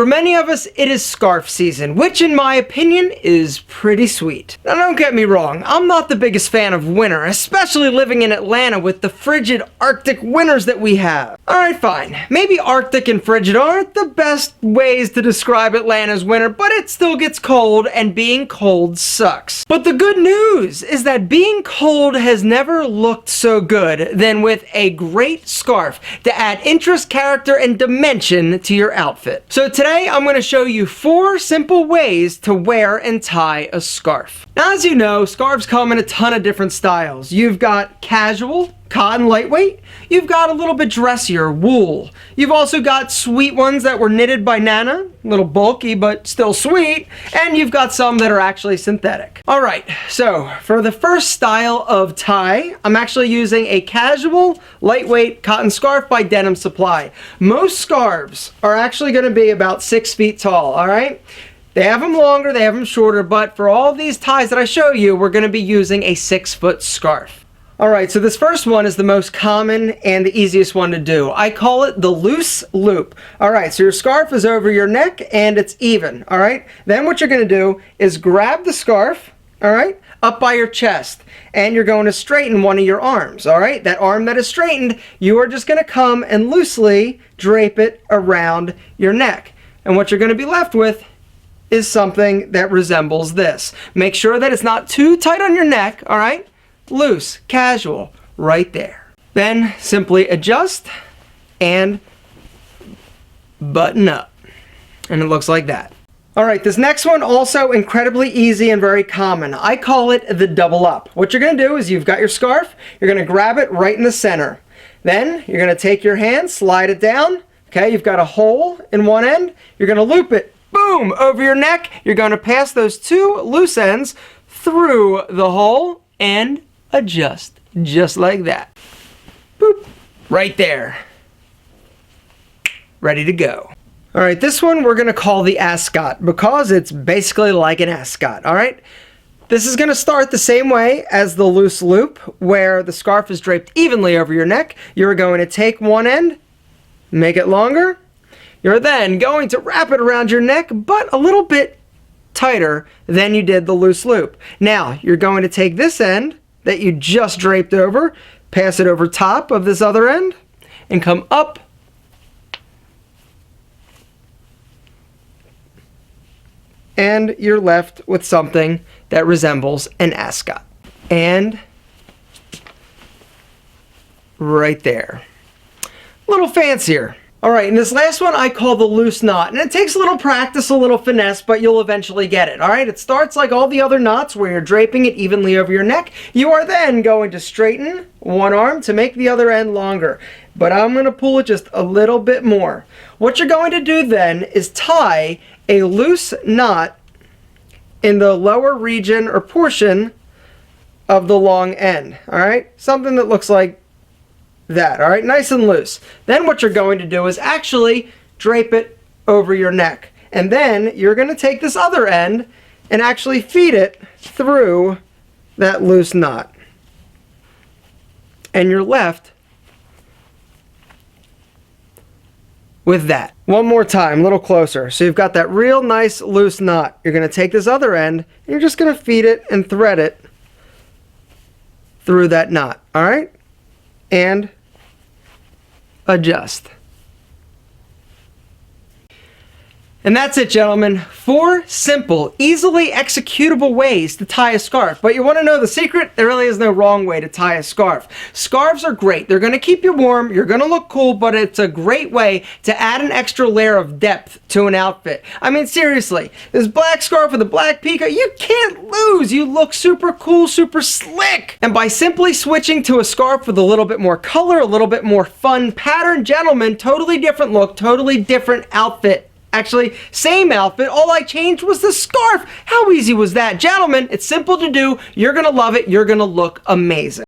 For many of us, it is scarf season, which in my opinion is pretty sweet. Now don't get me wrong, I'm not the biggest fan of winter, especially living in Atlanta with the frigid Arctic winters that we have. Alright, fine. Maybe Arctic and frigid aren't the best ways to describe Atlanta's winter, but it still gets cold, and being cold sucks. But the good news is that being cold has never looked so good than with a great scarf to add interest, character, and dimension to your outfit. So today I'm going to show you 4 simple ways to wear and tie a scarf. Now, as you know, scarves come in a ton of different styles. You've got casual, cotton lightweight. You've got a little bit dressier, wool. You've also got sweet ones that were knitted by Nana, a little bulky but still sweet. And you've got some that are actually synthetic. Alright, so for the first style of tie, I'm actually using a casual, lightweight cotton scarf by Denim Supply. Most scarves are actually going to be about 6 feet tall, alright? They have them longer, they have them shorter, but for all these ties that I show you, we're going to be using a 6-foot scarf. Alright, so this first one is the most common and the easiest one to do. I call it the loose loop. Alright, so your scarf is over your neck and it's even, alright? Then what you're going to do is grab the scarf, alright, up by your chest, and you're going to straighten one of your arms, alright? That arm that is straightened, you are just going to come and loosely drape it around your neck. And what you're going to be left with is something that resembles this. Make sure that it's not too tight on your neck, alright? Loose, casual, right there. Then simply adjust and button up. And it looks like that. Alright, this next one also incredibly easy and very common. I call it the double up. What you're going to do is you've got your scarf, you're going to grab it right in the center. Then you're going to take your hand, slide it down. Okay, you've got a hole in one end. You're going to loop it. Boom! Over your neck. You're going to pass those 2 loose ends through the hole and adjust. Just like that. Boop. Right there. Ready to go. Alright, this one we're going to call the ascot because it's basically like an ascot. Alright? This is going to start the same way as the loose loop where the scarf is draped evenly over your neck. You're going to take one end, make it longer. You're then going to wrap it around your neck, but a little bit tighter than you did the loose loop. Now, you're going to take this end that you just draped over, pass it over top of this other end, and come up. And you're left with something that resembles an ascot. And right there. A little fancier. Alright, and this last one I call the loose knot. And it takes a little practice, a little finesse, but you'll eventually get it. Alright, it starts like all the other knots where you're draping it evenly over your neck. You are then going to straighten one arm to make the other end longer. But I'm going to pull it just a little bit more. What you're going to do then is tie a loose knot in the lower region or portion of the long end. Alright, something that looks like that, alright, nice and loose. Then what you're going to do is actually drape it over your neck. And then you're going to take this other end and actually feed it through that loose knot. And you're left with that. One more time, a little closer. So you've got that real nice loose knot. You're going to take this other end and you're just going to feed it and thread it through that knot, alright? And adjust. And that's it, gentlemen. 4 simple, easily executable ways to tie a scarf. But you want to know the secret? There really is no wrong way to tie a scarf. Scarves are great. They're going to keep you warm. You're going to look cool, but it's a great way to add an extra layer of depth to an outfit. I mean, seriously, this black scarf with a black peacock, you can't lose. You look super cool, super slick. And by simply switching to a scarf with a little bit more color, a little bit more fun pattern, gentlemen, totally different look, totally different outfit. Actually, same outfit, all I changed was the scarf. How easy was that? Gentlemen, it's simple to do. You're gonna love it. You're gonna look amazing.